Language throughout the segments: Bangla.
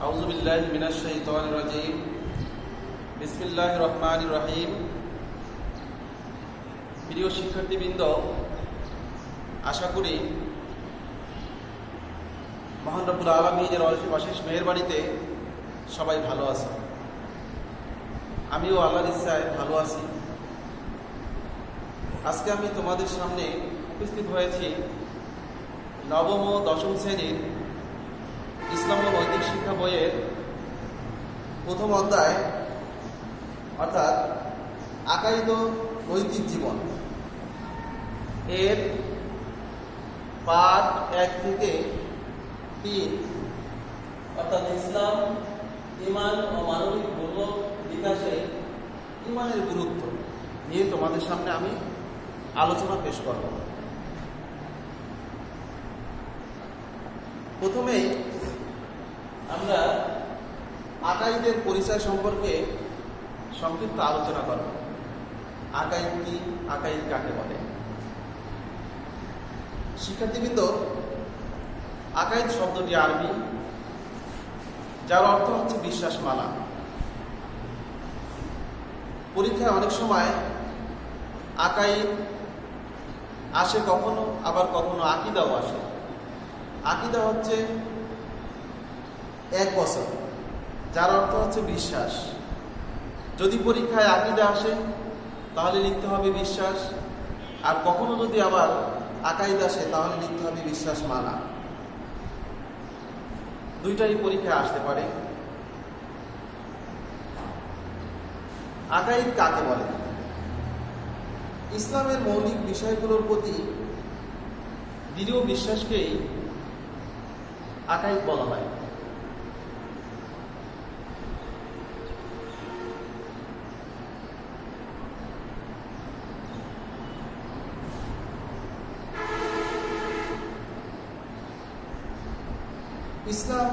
আউযু বিল্লাহি মিনাশ শাইতানির রাজীম। বিসমিল্লাহির রহমানির রহিম। প্রিয় শিক্ষার্থীবৃন্দ, আশা করি মহান রব্বুল আলামিনের অশেষ মেহেরবানিতে সবাই ভালো আছে। আমিও আল্লাহর ইচ্ছায় ভালো আছি। আজকে আমি তোমাদের সামনে উপস্থিত হয়েছি নবম ও দশম শ্রেণীর ইসলাম ও নৈতিক শিক্ষা বইয়ের প্রথম অধ্যায়, অর্থাৎ আকাইদ ও নৈতিক জীবন এর পাঠ 1 থেকে 3, অর্থাৎ ইসলাম, ঈমান ও মানবিক মূল্য বিকাশে ঈমানের গুরুত্ব নিয়ে তোমাদের সামনে আমি আলোচনা পেশ করব। প্রথমেই আমরা আকাইদের পরিচয় সম্পর্কে সংক্ষিপ্ত আলোচনা করব। আকাইদ কি, আকাইদ কাকে বলে? শিক্ষার্থীবৃন্দ, আকাইদ শব্দটি আরবি, যার অর্থ হচ্ছে বিশ্বাসমালা। পরীক্ষায় অনেক সময় আকাইদ আসে, কখনো আবার কখনো আকিদাও আসে। আকিদা হচ্ছে 1 বছর, যার অর্থ হচ্ছে বিশ্বাস। যদি পরীক্ষায় আকিদা আসে তাহলে লিখতে হবে বিশ্বাস, আর কখনো যদি আবার আকাইদ আসে তাহলে লিখতে হবে বিশ্বাস মালা। দুইটাই পরীক্ষায় আসতে পারে। আকাইদ কাকে বলে? ইসলামের মৌলিক বিষয়গুলোর প্রতি দৃঢ় বিশ্বাসকেই আকাইদ বলা হয়। ইসলাম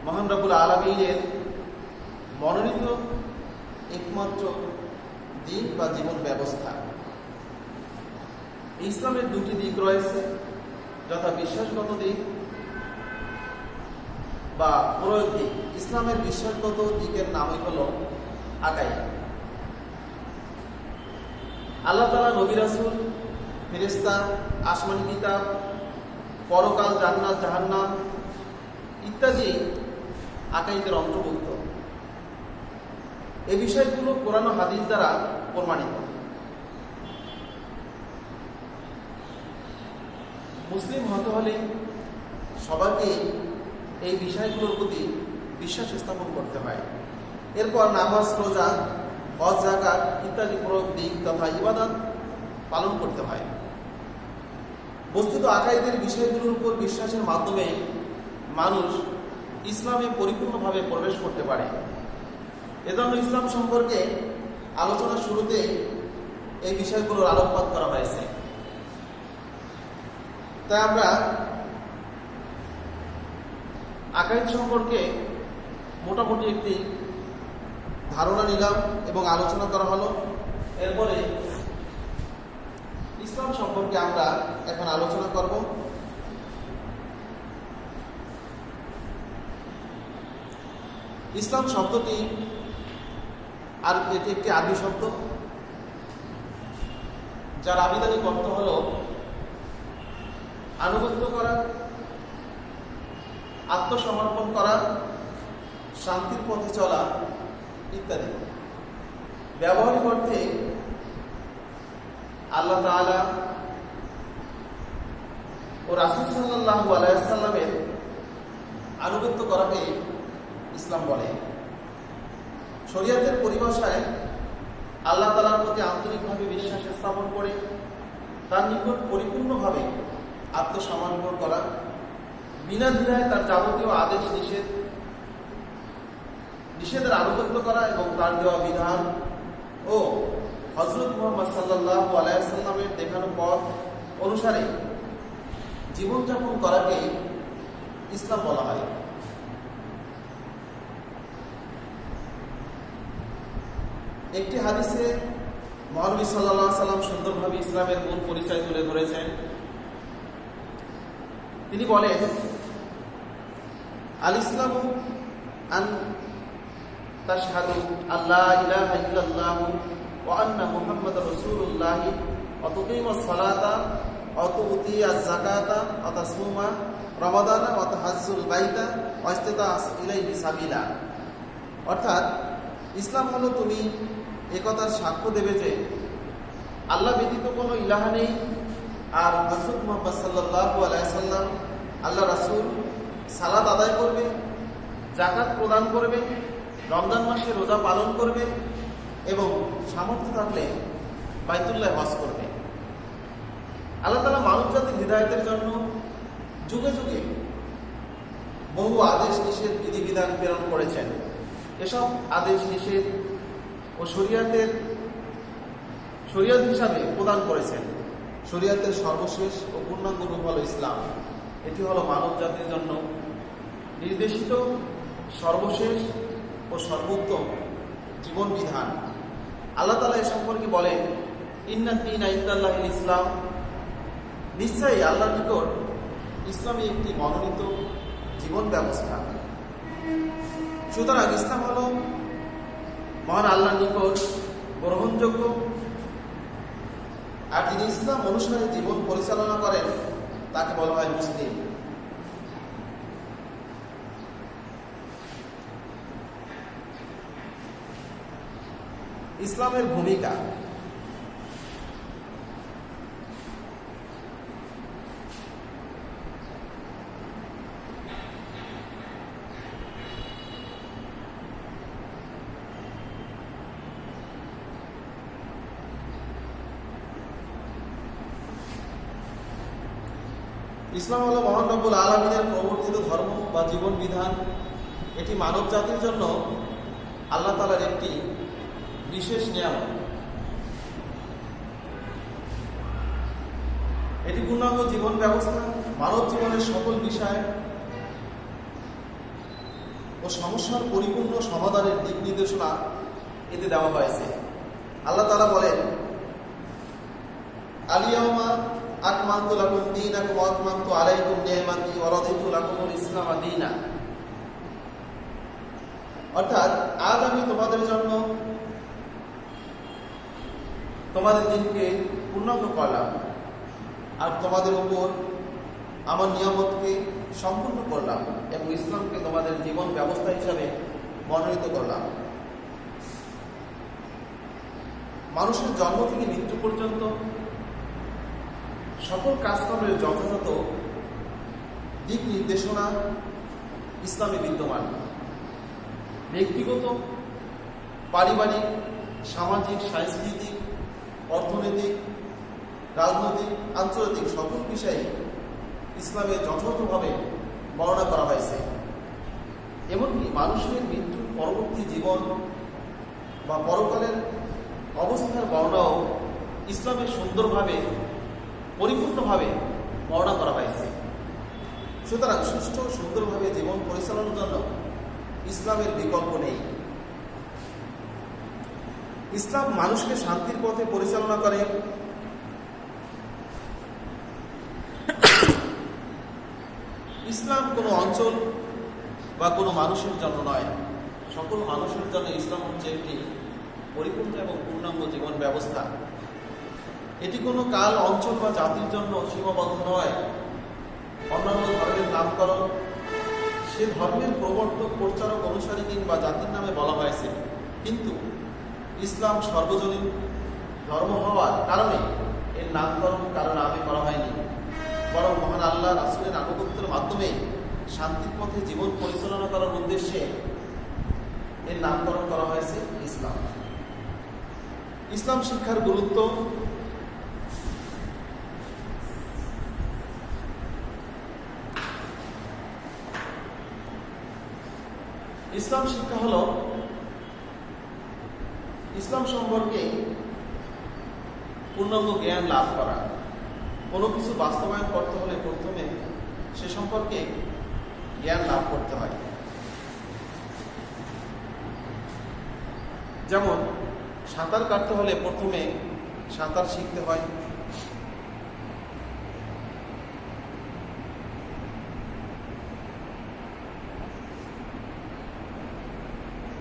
মহান রব্বুল আলামিনের মনোনীত একমাত্র দিন বা জীবন ব্যবস্থা। ইসলামের 2টি দিক রয়েছে, যথা বিশ্বাসগত দিক বা প্রয়োগ দিক। ইসলামের বিশ্বাসগত দিকের নামই হল আকাইদ। আল্লাহ তাআলা নবী রাসূল, ফেরেশতা, আসমানী কিতাব, পরকাল, জান্নাত, জাহান্নাম ইত্যাদি আকাইদের অন্তর্ভুক্ত। এই বিষয়গুলো কোরআন ও হাদিস দ্বারা প্রমাণিত। মুসলিম হতে হলে সবাইকে এই বিষয়গুলোর প্রতি বিশ্বাস স্থাপন করতে হয়। এরপর নামাজ, রোজা, হজ, যাকাত ইত্যাদি প্রয়োগ দিক তথা ইবাদত পালন করতে হয়। বস্তুত আকাইদের বিষয়গুলোর উপর বিশ্বাসের মাধ্যমে মানুষ ইসলামে পরিপূর্ণভাবে প্রবেশ করতে পারে। এজন্য ইসলাম সম্পর্কে আলোচনার শুরুতে এই বিষয়গুলোর আলোকপাত করা হয়েছে। তাই আমরা আকাইদ সম্পর্কে মোটামুটি একটি ধারণা নিলাম এবং আলোচনা করা হলো। এরপরে ইসলাম সম্পর্কে আমরা এখন আলোচনা করব। ইসলাম শব্দটি আর এটি একটি আরবি শব্দ, যার আবিধানিক অর্থ হল আনুগত্য করা, আত্মসমর্পণ করা, শান্তির পথে চলা ইত্যাদি। ব্যবহারিক অর্থে আল্লাহ তাআলা ও রাসূল সাল্লাল্লাহু আলাইহি ওয়াসাল্লামের আনুগত্য করাকে ইসলাম বলে। শরীয়তের পরিভাষায় আল্লাহ তাআলার প্রতি আন্তরিকভাবে বিশ্বাস স্থাপন করে তার নিকট পরিপূর্ণভাবে আত্মসমর্পণ করা, বিনা দ্বিধায় তার যাবতীয় আদেশ নিষেধের আনুগত্য করা এবং তার দেওয়া বিধান ও হযরত মুহাম্মদ সাল্লাল্লাহু আলাইহি ওয়াসাল্লামের দেখানো পথ অনুসারে জীবনযাপন করাকে ইসলাম বলা হয়। একটি হাদিসে মহানবী সাল্লাল্লাহু আলাইহি ওয়াসাল্লাম সুন্দরভাবে ইসলামের মূল পরিচয় তুলে ধরেছেন। তিনি বলেন, আল ইসলামু আন তাশহাদু আল্লা ইলাহা ইল্লাল্লাহু ওয়া আন্না মুহাম্মাদার রাসূলুল্লাহ ওয়া তুকিমাস সালাতা ওয়া তুতিয়াজ যাকাতা ওয়া তাসুমা রমাদানা ওয়া তাহাজ্জুল বাইতা ওয়া ইস্তিতাস ইলাইহি সাবিলা। অর্থাৎ ইসলাম হলো তুমি একথার সাক্ষ্য দেবে যে আল্লাহ ব্যতীত কোনো ইলাহা নেই, আর রাসূল মুহাম্মদ সাল্লাল্লাহু আলাইহি সাল্লাম আল্লাহ রাসূল, সালাত আদায় করবে, যাকাত প্রদান করবে, রমজান মাসে রোজা পালন করবে এবং সামর্থ্য থাকলে বাইতুল্লাহ হজ করবে। আল্লাহ তাআলা মানব জাতির হিদায়াতের জন্য যুগে যুগে বহু আদেশ নিষেধ বিধিবিধান প্রেরণ করেছেন। এসব আদেশ নিষেধ ও শরীয়ত হিসাবে প্রদান করেছেন। শরীয়তের সর্বশেষ ও পূর্ণাঙ্গ রূপ হল ইসলাম। এটি হলো মানব জাতির জন্য নির্দেশিত সর্বশেষ ও সর্বোত্তম জীবন বিধান। আল্লাহ তাআলা এ সম্পর্কে বলেন, ইন্না দীনা ইনদাল্লাহিল ইসলাম, নিশ্চয়ই আল্লাহর নিকট ইসলামই একটি মনোনীত জীবন ব্যবস্থা। সুতরাং ইসলাম হল মহান আল্লাহর নিকট গ্রহণযোগ্য, আর যিনি ইসলাম অনুসারে জীবন পরিচালনা করেন তাকে বলা হয় মুসলিম। ইসলামের ভূমিকা। ইসলাম হলো মহান রব্বুল আলামিনের প্রবর্তিত ধর্ম বা জীবন বিধান। এটি মানব জাতির জন্য আল্লাহ তাআলার একটি বিশেষ নিয়ামত। এটি পূর্ণাঙ্গ জীবন ব্যবস্থা। মানব জীবনের সকল বিষয় ও সমস্যার পরিপূর্ণ সমাধানের দিক নির্দেশনা এতে দেওয়া হয়েছে। আল্লাহ তাআলা বলেন, আলিয়াউমা আকমালতু লাকুম দীনাকুম ওয়া আতমামতু আলাইকুম নি'মাতি ওয়া রাদিতু লাকুমুল ইসলাম দীনা। অর্থাৎ আজ আমি তোমাদের জন্য তোমাদের দিনকে পূর্ণাঙ্গ করলাম, আর তোমাদের উপর আমার নিয়ামতকে সম্পূর্ণ করলাম এবং ইসলামকে তোমাদের জীবন ব্যবস্থা হিসাবে মনোনীত করলাম। মানুষের জন্ম থেকে মৃত্যু পর্যন্ত সকল কাজকর্মের যথাযথ দিক নির্দেশনা ইসলামে বিদ্যমান। ব্যক্তিগত, পারিবারিক, সামাজিক, সাংস্কৃতিক, অর্থনৈতিক, রাজনৈতিক, আন্তর্জাতিক সকল বিষয়ে ইসলামে যথাযথভাবে বর্ণনা করা হয়েছে। এমনকি মানুষের মৃত্যুর পরবর্তী জীবন বা পরকালের অবস্থার বর্ণনাও ইসলামে সুন্দরভাবে, পরিপূর্ণভাবে বর্ণনা করা হয়েছে। সুতরাং সুষ্ঠু সুন্দরভাবে জীবন পরিচালনার জন্য ইসলামের বিকল্প নেই। ইসলাম মানুষকে শান্তির পথে পরিচালনা করে। ইসলাম কোনো অঞ্চল বা কোনো মানুষের জন্য নয়, সকল মানুষের জন্য ইসলাম হচ্ছে একটি পরিপূর্ণ এবং পূর্ণাঙ্গ জীবন ব্যবস্থা। এটি কোনো কাল, অঞ্চল বা জাতির জন্য সীমাবদ্ধ নয়। অন্যান্য ধর্মের নামকরণ সে ধর্মের প্রবর্তক, প্রচারক, অনুসারী কিংবা জাতির নামে বলা হয়েছে, কিন্তু ইসলাম সর্বজনীন ধর্ম হওয়ার কারণে এর নামকরণ কারো নামে করা হয়নি, বরং মহান আল্লাহ রাসূলের আনুগত্যের মাধ্যমে শান্তির পথে জীবন পরিচালনা করার উদ্দেশ্যে এর নামকরণ করা হয়েছে ইসলাম। ইসলাম শিক্ষার গুরুত্ব। ইসলাম শিক্ষা হলো ইসলাম সম্পর্কে পূর্ণাঙ্গ জ্ঞান লাভ করা। কোনো কিছু বাস্তবায়ন করতে হলে প্রথমে সে সম্পর্কে জ্ঞান লাভ করতে হয়। যেমন সাঁতার কাটতে হলে প্রথমে সাঁতার শিখতে হয়।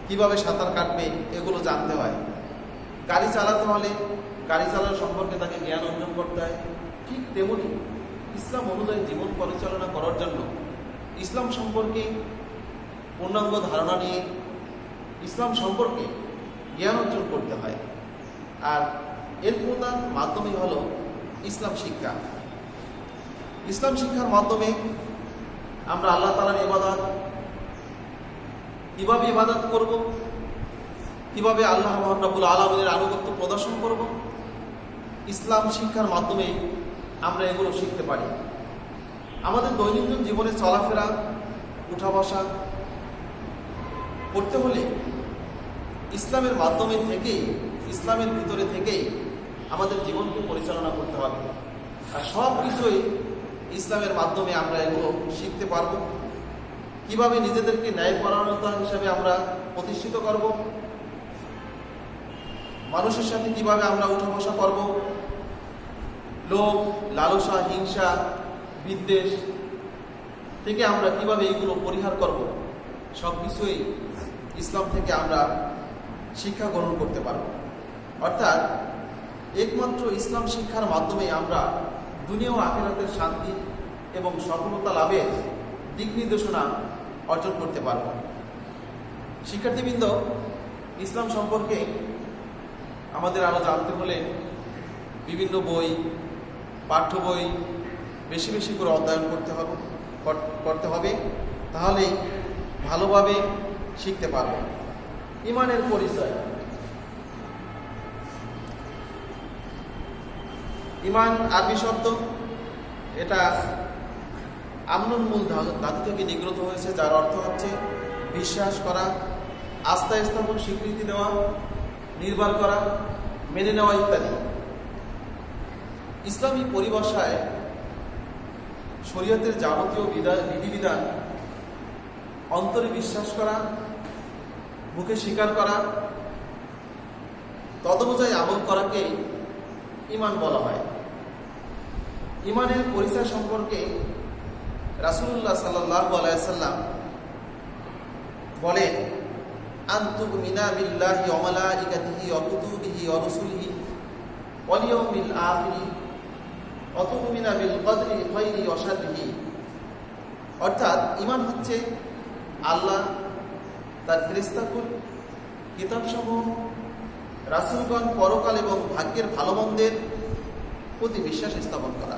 কিভাবে সাঁতার কাটবে এগুলো জানতে হয়। গাড়ি চালাতে হলে গাড়ি চালানো সম্পর্কে তাকে জ্ঞান অর্জন করতে হয়। ঠিক তেমনি ইসলাম অনুযায়ী জীবন পরিচালনা করার জন্য ইসলাম সম্পর্কে পূর্ণাঙ্গ ধারণা নিয়ে ইসলাম সম্পর্কে জ্ঞান অর্জন করতে হয়। আর এর প্রধান মাধ্যমই হলো ইসলাম শিক্ষা। ইসলাম শিক্ষার মাধ্যমে আমরা আল্লাহ তাআলার ইবাদত কিভাবে ইবাদত করব, কিভাবে আল্লাহ রাব্বুল আলামিনের আনুগত্য প্রদর্শন করব, ইসলাম শিক্ষার মাধ্যমে আমরা এগুলো শিখতে পারি। আমাদের দৈনন্দিন জীবনে চলাফেরা, উঠা বসা করতে হলে ইসলামের মাধ্যমে থেকেই, ইসলামের ভিতরে থেকেই আমাদের জীবনকে পরিচালনা করতে হবে। আর সব কিছুই ইসলামের মাধ্যমে আমরা এগুলো শিখতে পারব। কিভাবে নিজেদেরকে ন্যায়পরায়ণতা হিসাবে আমরা প্রতিষ্ঠিত করব, মানুষের সাথে কিভাবে আমরা উঠা বসা করব, লোভ, লালসা, হিংসা, বিদ্বেষ থেকে আমরা কিভাবে এগুলো পরিহার করব, সব কিছুই ইসলাম থেকে আমরা শিক্ষা গ্রহণ করতে পারব। অর্থাৎ একমাত্র ইসলাম শিক্ষার মাধ্যমে আমরা দুনিয়া ও আখিরাতের শান্তি এবং সফলতা লাভের দিক নির্দেশনা অর্জন করতে পারব। শিক্ষার্থীবৃন্দ, ইসলাম সম্পর্কে আমাদের আরও জানতে হলে বিভিন্ন বই, পাঠ্য বই বেশি বেশি করে অধ্যয়ন করতে হবে, তাহলেই ভালোভাবে শিখতে পারব। ঈমানের পরিচয়। ঈমান আরবি শব্দ, এটা আমনুন মূল ধাতু থেকে নিগৃহীত হয়েছে, যার অর্থ হচ্ছে বিশ্বাস করা, আস্থা স্থাপন, স্বীকৃতি দেওয়া, নির্ভর করা, মেনে নেওয়া ইত্যাদি। ইসলামী পরিভাষায় শরীয়তের যাবতীয় বিধিবিধান অন্তরে বিশ্বাস করা, মুখে স্বীকার করা, তদনুযায়ী আমল করাকে ঈমান বলা হয়। ঈমানের পরিচয় সম্পর্কে রাসূলুল্লাহ সাল্লাল্লাহু আলাইহি ওয়াসাল্লাম বলেন, আনতুমিনা বিল্লাহি ওয়া মালাইকাতিহি ওয়া কুতুবিহি ওয়া রুসুলিহি ওয়াল ইয়াউমিল আখির ওয়া তুমিনা বিল কদরি খাইরি ওয়া শাররিহি। অর্থাৎ ঈমান হচ্ছে আল্লাহ, তার ফেরেশতাকুল, কিতাবসমূহ, রাসূলগণ, পরকাল এবং ভাগ্যের ভালো মন্দের প্রতি বিশ্বাস স্থাপন করা।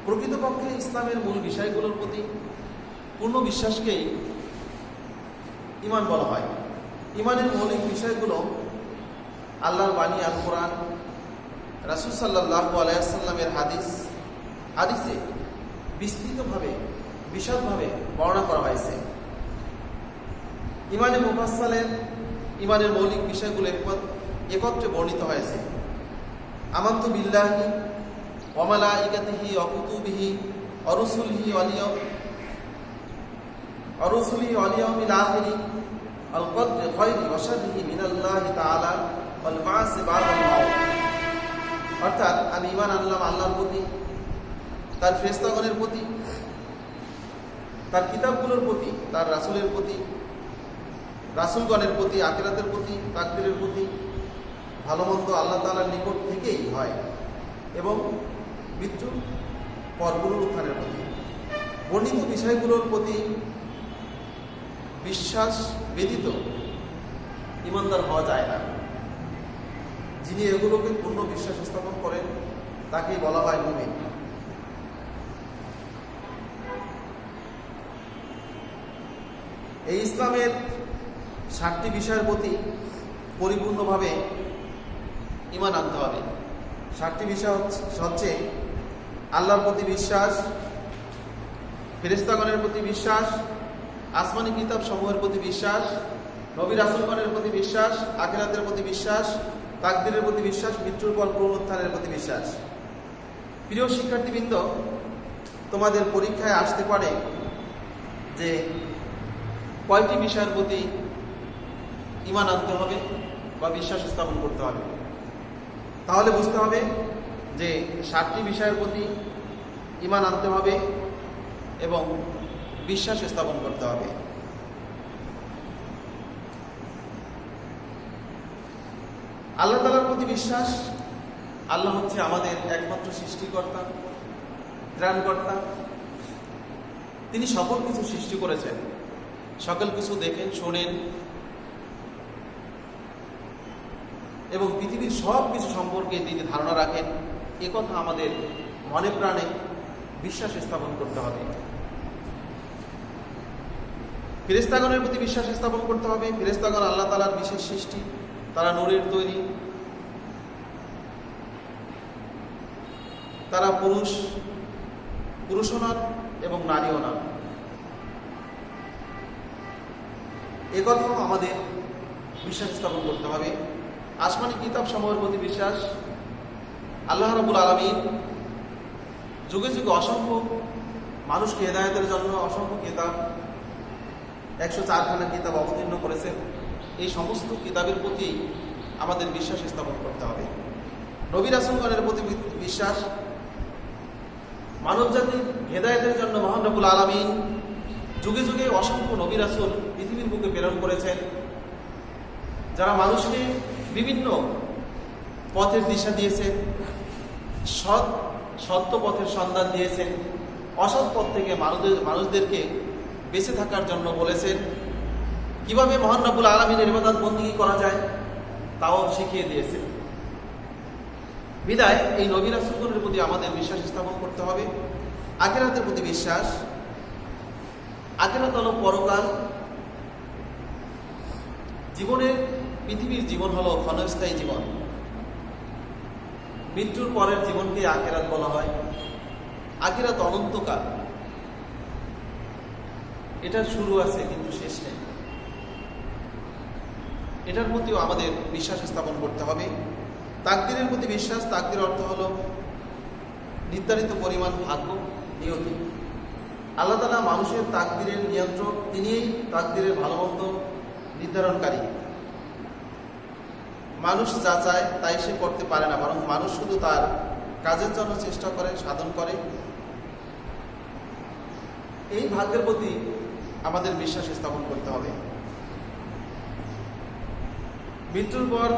প্রকৃতপক্ষে ইসলামের মূল বিষয়গুলোর প্রতি পূর্ণ বিশ্বাসকেই ঈমান বলা হয়। ঈমানের মৌলিক বিষয়গুলো আল্লাহর বাণী আল কোরআন, রাসূল সাল্লাল্লাহু আলাইহি ওয়াসাল্লামের হাদিসে বিস্তৃতভাবে, বিশদভাবে বর্ণনা করা হয়েছে। ঈমানে মুফাসসালের ঈমানের মৌলিক বিষয়গুলো একত্রে বর্ণিত হয়েছে। আমানতু বিল্লাহি ওয়া মালাইকাতিহি ওয়া কুতুবিহি ওয়া রুসুলিহি ওয়াল ইয়াউমিল আখির আল কদরি খাইরি ওয়া শাররিহি মিনাল্লাহি তাআলা ওয়াল বা'সি বা'দাল মাউত। অর্থাৎ আমি ঈমান আনলাম আল্লাহর প্রতি, তার ফেরেশতাগণের প্রতি, তার কিতাবগুলোর প্রতি, তার রাসূলের প্রতি, রাসূলগণের প্রতি, আখিরাতের প্রতি, তাকদীরের প্রতি, ভালো মন্দ আল্লাহ তাআলার নিকট থেকেই হয়, এবং মৃত্যুর পর পুনরুত্থানের প্রতি। বর্ণিত বিষয়গুলোর প্রতি বিশ্বাস ব্যতীত ঈমানদার হওয়া যায় না। যিনি এগুলোকে পূর্ণ বিশ্বাস স্থাপন করেন তাকেই বলা হয় মুমিন। এই ইসলামের 7টি বিষয়ের প্রতি পরিপূর্ণভাবে ঈমান আনতে হবে। 7টি বিষয় হচ্ছে আল্লাহর প্রতি বিশ্বাস, ফেরেশতাগণের প্রতি বিশ্বাস, আসমানি কিতাব সমূহের প্রতি বিশ্বাস, নবী রাসূলগণের প্রতি বিশ্বাস, আখিরাতের প্রতি বিশ্বাস, তাকদীরের প্রতি বিশ্বাস, মৃত্যুর পর পুনরুত্থানের প্রতি বিশ্বাস। প্রিয় শিক্ষার্থীবৃন্দ, তোমাদের পরীক্ষায় আসতে পারে যে কয়টি বিষয়ের প্রতি ঈমান আনতে হবে বা বিশ্বাস স্থাপন করতে হবে। তাহলে বুঝতে হবে যে 7টি বিষয়ের প্রতি ঈমান আনতে হবে এবং বিশ্বাস স্থাপন করতে হবে। আল্লাহ তাআলার প্রতি বিশ্বাস, আল্লাহ হচ্ছে আমাদের একমাত্র সৃষ্টিকর্তা, ত্রাণকর্তা। তিনি সকল কিছু সৃষ্টি করেছেন, সকল কিছু দেখেন, শোনেন এবং পৃথিবীর সব কিছু সম্পর্কে তিনি ধারণা রাখেন। এ কথা আমাদের মনে প্রাণে বিশ্বাস স্থাপন করতে হবে। ফেরেশতাগণের প্রতি বিশ্বাস স্থাপন করতে হবে। ফেরেশতাগণ আল্লাহ তাআলার বিশেষ সৃষ্টি, তারা নূরের তৈরি, তারা পুরুষও নন এবং নারীও নন। এ কথাও আমাদের বিশ্বাস স্থাপন করতে হবে। আসমানি কিতাব সমূহের প্রতি বিশ্বাস, আল্লাহ রাব্বুল আলামিন যুগে যুগে অসংখ্য মানুষকে হেদায়েতের জন্য অসংখ্য কিতাব, 104খানা কিতাব অবতীর্ণ করেছেন। এই সমস্ত কিতাবের প্রতি আমাদের বিশ্বাস স্থাপন করতে হবে। নবী রাসূলগণের প্রতি বিশ্বাস, মানব জাতির হেদায়েতের জন্য মহান রব্বুল আলামিন যুগে যুগে অসংখ্য নবী রাসূল পৃথিবীর বুকে প্রেরণ করেছেন, যারা মানুষকে বিভিন্ন পথের দিশা দিয়েছেন, সত্য পথের সন্ধান দিয়েছেন, অসৎ পথ থেকে মানুষদেরকে বেঁচে থাকার জন্য বলেছেন, কিভাবে মহান রব্বুল আলামিনের ইবাদত বন্দেগী করা যায় তাও শিখিয়ে দিয়েছেন। বিদায় এই নবী রাসূলগণের প্রতি আমাদের বিশ্বাস স্থাপন করতে হবে। আখিরাতের প্রতি বিশ্বাস, আখিরাত হলো পরকাল। পৃথিবীর জীবন হলো ক্ষণস্থায়ী জীবন। মৃত্যুর পরের জীবনকে আখিরাত বলা হয়। আখিরাত অনন্তকাল, এটার শুরু আছে কিন্তু শেষ নেই। এটার প্রতিও আমাদের বিশ্বাস স্থাপন করতে হবে। তাকদীরের প্রতি বিশ্বাস, তাকদীর অর্থ হলো নির্ধারিত পরিমাণ ভাগ্য, নিয়তি। আল্লাহ তাআলা মানুষের তাকদীরের নিয়ন্ত্রক, তিনিই তাকদীরের ভালো মন্দ নির্ধারণকারী। মানুষ যা চায় তাই সে করতে পারে না, বরং মানুষ শুধু তার কাজের জন্য চেষ্টা করে, সাধন করে। এই ভাগ্যের প্রতি আমাদের বিশ্বাস স্থাপন করতে হবে। মৃত্যুর পর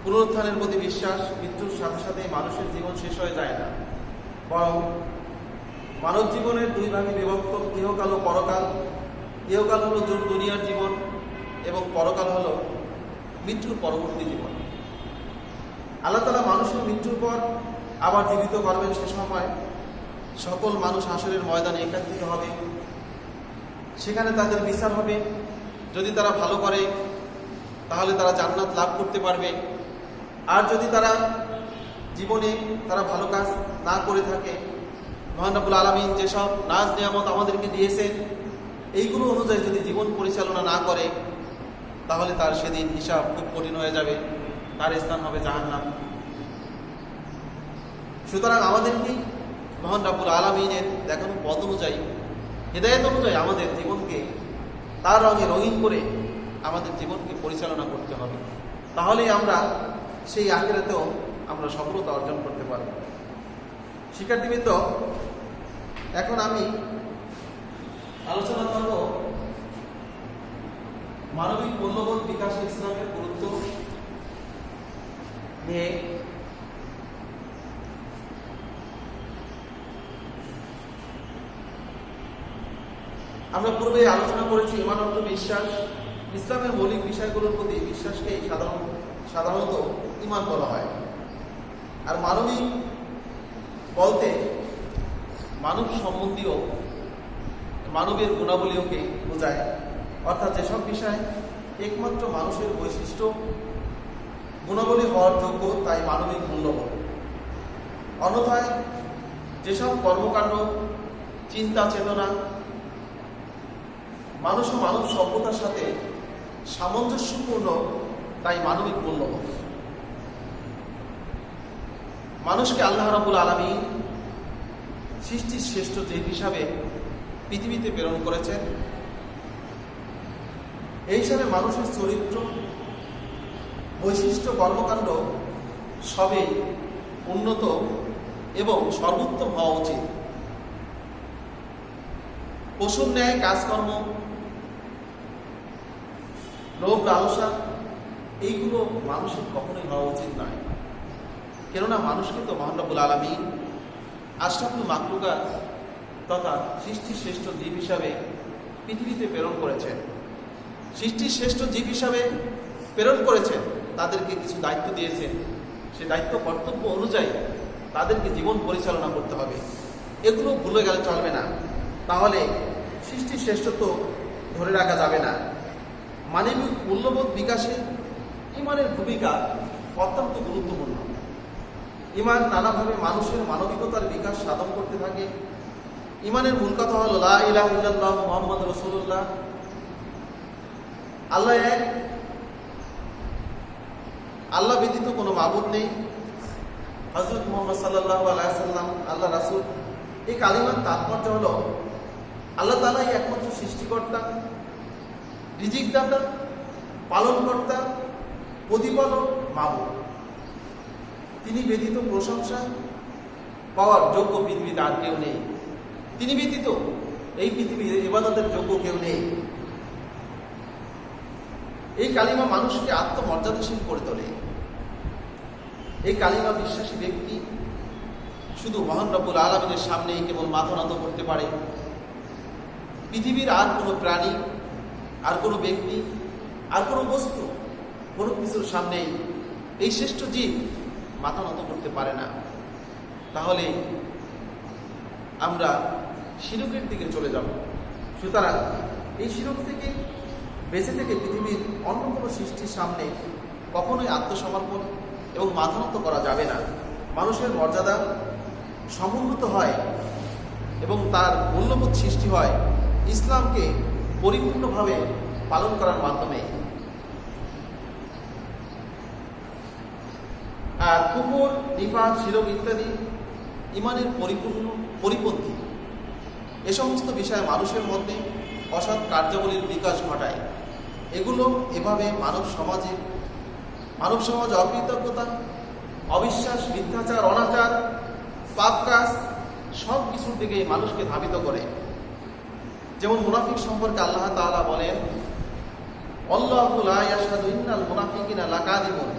পুনরুত্থানের প্রতি বিশ্বাস, মৃত্যুর সাথে সাথে মানুষের জীবন শেষ হয়ে যায় না, বরং মানব জীবনের দুই ভাগে বিভক্ত, ইহকাল ও পরকাল। ইহকাল হলো দুনিয়ার জীবন এবং পরকাল হলো মৃত্যুর পরবর্তী জীবন। আল্লাহ তাআলা মানুষের মৃত্যুর পর আবার জীবিত করবেন। সে সময় সকল মানুষ হাসরের ময়দানে একত্রিত হবে, সেখানে তাদের বিচার হবে। যদি তারা ভালো করে তাহলে তারা জান্নাত লাভ করতে পারবে, আর যদি তারা জীবনে ভালো কাজ না করে থাকে, মহান রব্বুল আলামিন যেসব নাজ নিয়ামত আমাদেরকে দিয়েছেন এইগুলো অনুযায়ী যদি জীবন পরিচালনা না করে, তাহলে তার সেদিন হিসাব খুব কঠিন হয়ে যাবে, তার স্থান হবে জাহান্নাম। সুতরাং আমাদেরকে মহান রব্বুল আলামিনের দেখানো পথ অনুযায়ী, হিদায়াত অনুযায়ী আমাদের জীবনকে তার রঙে রঙিন করে আমাদের জীবনকে পরিচালনা করতে হবে। তাহলেই আমরা সেই আখিরাতেও আমরা সফলতা অর্জন করতে পারব। শিক্ষার্থীবৃন্দ, এখন আমি আলোচনা করব মানবিক মূল্যবোধ বিকাশে ইসলামের গুরুত্ব নিয়ে। আমরা পূর্বে আলোচনা করেছি ঈমান অর্থ বিশ্বাস। ইসলামের মৌলিক বিষয়গুলোর প্রতি বিশ্বাসকেই সাধারণত ঈমান বলা হয়। আর মানবিক বলতে মানব সম্বন্ধীয় মানবের গুণাবলীকে বোঝায়, অর্থাৎ যেসব বিষয় একমাত্র মানুষের বৈশিষ্ট্য গুণাবলী হওয়ার যোগ্য, তাই মানবিক মূল্যবোধ। অন্যথায় যেসব কর্মকাণ্ড, চিন্তা চেতনা মানুষ ও মানব সভ্যতার সাথে সামঞ্জস্যপূর্ণ, তাই মানবিক মূল্যবোধ। মানুষকে আল্লাহ রাব্বুল আলামিন সৃষ্টির শ্রেষ্ঠ জীব হিসাবে পৃথিবীতে প্রেরণ করেছেন। এই হিসাবে মানুষের চরিত্র, বৈশিষ্ট্য, কর্মকাণ্ড সবই উন্নত এবং সর্বোত্তম হওয়া উচিত। পশুর ন্যায় কাজকর্ম, লোভ লালসা এইগুলো মানুষের কখনোই হওয়া উচিত নয়। কেননা মানুষকে তো মহান রব্বুল আলামিন আশরাফুল মাখলুকাত তথা সৃষ্টির শ্রেষ্ঠ জীব হিসাবে পৃথিবীতে প্রেরণ করেছেন। সৃষ্টির শ্রেষ্ঠ জীব হিসাবে প্রেরণ করেছেন, তাদেরকে কিছু দায়িত্ব দিয়েছেন। সে দায়িত্ব কর্তব্য অনুযায়ী তাদেরকে জীবন পরিচালনা করতে হবে। এগুলো ভুলে গেলে চলবে না, তাহলে সৃষ্টির শ্রেষ্ঠত্ব ধরে রাখা যাবে না। মানবিক মূল্যবোধ বিকাশে ইমানের ভূমিকা অত্যন্ত গুরুত্বপূর্ণ। ইমান নানাভাবে মানুষের মানবিকতার বিকাশ সাধন করতে থাকে। ইমানের মূল কথা হলো লা ইলাহা ইল্লাল্লাহ মুহাম্মদ রাসূলুল্লাহ, আল্লাহ এক, আল্লাহ ব্যতীত কোনো মাবুদ নেই, হযরত মুহাম্মদ সাল্লাল্লাহু আলাইহি ওয়াসাল্লাম আল্লাহ রাসূল। এই কালিমার তাৎপর্য হলো আল্লাহ তাআলাই একমাত্র সৃষ্টিকর্তা, রিজিকদাতা, পালনকর্তা, প্রতিপালক, মাবুদ। তিনি ব্যতীত প্রশংসা পাওয়ার যোগ্য পৃথিবীতে আর কেউ নেই। তিনি ব্যতীত এই পৃথিবীর ইবাদতের যোগ্য কেউ নেই। এই কালিমা মানুষকে আত্মমর্যাদাশীল করে তোলে। এই কালিমা বিশ্বাসী ব্যক্তি শুধু মহান রব্বুল আলামিনের সামনেই কেবল মাথা নত করতে পারে। পৃথিবীর আর কোনো প্রাণী, আর কোনো ব্যক্তি, আর কোনো বস্তু, কোনো কিছুর সামনেই এই শ্রেষ্ঠ জীব মাথা নত করতে পারে না। তাহলে আমরা শিরকের দিকে চলে যাব। সুতরাং এই শিরক থেকে বেঁচে থেকে পৃথিবীর অন্য কোনো সৃষ্টির সামনে কখনোই আত্মসমর্পণ এবং মাথা নত করা যাবে না। মানুষের মর্যাদা সমুন্নত হয় এবং তার মূল্যবোধ সৃষ্টি হয় ইসলামকে পরিপূর্ণভাবে পালন করার মাধ্যমে। আর কুফর, নিফাক, শিরক ইত্যাদি ইমানের পরিপন্থী। এ সমস্ত বিষয়ে মানুষের মধ্যে অসৎ কার্যাবলীর বিকাশ ঘটায়। এগুলো এভাবে মানব সমাজে অকৃতজ্ঞতা, অবিশ্বাস, মিথ্যাচার, অনাচার, পাপ কাজ সব কিছুর দিকে মানুষকে ধাবিত করে। যেমন মুনাফিক সম্পর্কে আল্লাহ তাআলা বলেন, আল্লাহু লা ইয়াশহাদু ইন্নাল মুনাফিকিনা লাকাযিবুন।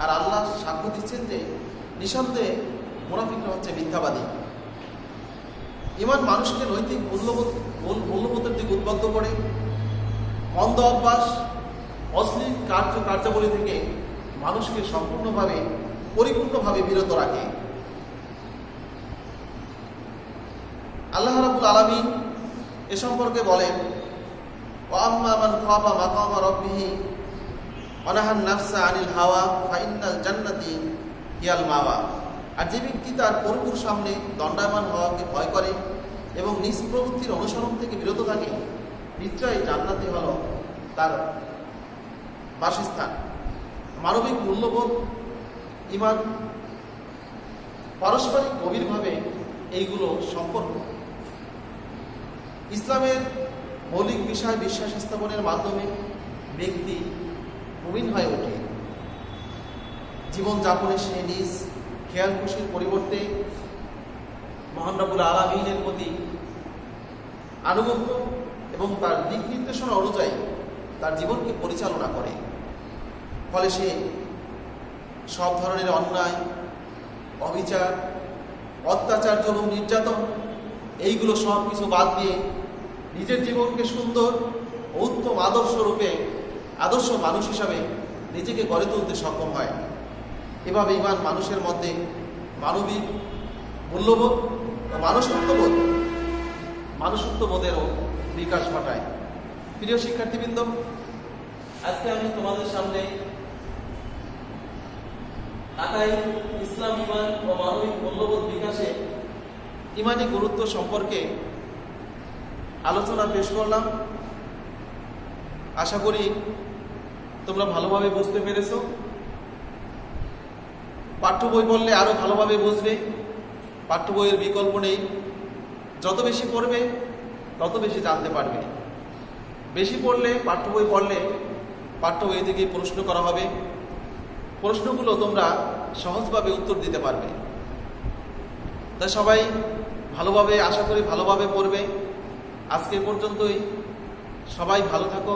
আর আল্লাহ সাক্ষ্য দিচ্ছেন যে নিঃসন্দেহে মুনাফিকরা হচ্ছে মিথ্যাবাদী। ইমান মানুষকে নৈতিক মূল্যবোধের দিকে উদ্বুদ্ধ করে, মন্দ অভ্যাস, অশ্লীল কার্যাবলী থেকে মানুষকে পরিপূর্ণভাবে বিরত রাখে। আল্লাহ রাব্বুল আলামিন এ সম্পর্কে বলেন, ওয়া আম্মা মান খাফা মাকামা রাব্বিহি ওয়া নাহান নাফসা আনিল হাওয়া ফাইন্নাল জান্নাতি হিয়াল মাওয়া। আর যে ব্যক্তি তার প্রভুর সামনে দণ্ডায়মান হওয়াকে ভয় করে এবং নিজ প্রবৃত্তির অনুসরণ থেকে বিরত থাকে, নিশ্চয়ই জান্নাতই হলো তার বাসস্থান। মানবিক মূল্যবোধ, ইমান পারস্পরিক গভীরভাবে এইগুলো সম্পর্ক। ইসলামের মৌলিক বিষয় বিশ্বাস স্থাপনের মাধ্যমে ব্যক্তি মুমিন হয়ে ওঠে। জীবনযাপনে সে নিজ খেয়াল খুশির পরিবর্তে মহান রব্বুল আলামিনের প্রতি আনুগত্য এবং তার দিক নির্দেশনা অনুযায়ী তার জীবনকে পরিচালনা করে। ফলে সে সব ধরনের অন্যায়, অবিচার, অত্যাচার, জুলুম, নির্যাতন এইগুলো সব কিছু বাদ দিয়ে নিজের জীবনকে সুন্দর ও উত্তম আদর্শ মানুষ হিসাবে নিজেকে গড়ে তুলতে সক্ষম হয়। এভাবে ইমান মানুষের মধ্যে মানবিক মূল্যবোধ ও মানুষত্ববোধেরও বিকাশ ঘটায়। প্রিয় শিক্ষার্থীবৃন্দ, আজকে আমি তোমাদের সামনে ইসলাম, ইমান ও মানবিক মূল্যবোধ বিকাশে ইমানি গুরুত্ব সম্পর্কে আলোচনা পেশ করলাম। আশা করি তোমরা ভালোভাবে বুঝতে পেরেছ। পাঠ্য বই পড়লে আরো ভালোভাবে বুঝবে। পাঠ্য বইয়ের বিকল্প নেই। যত বেশি পড়বে তত বেশি জানতে পারবে। বেশি পড়লে, পাঠ্য বই পড়লে পাঠ্য বই থেকে প্রশ্ন করা হবে। প্রশ্নগুলো তোমরা সহজভাবে উত্তর দিতে পারবে। তাই সবাই ভালোভাবে, আশা করি ভালোভাবে পড়বে। আজকে পর্যন্তই। সবাই ভালো থাকো,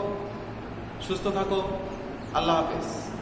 সুস্থ থাকো। আল্লাহ হাফেজ।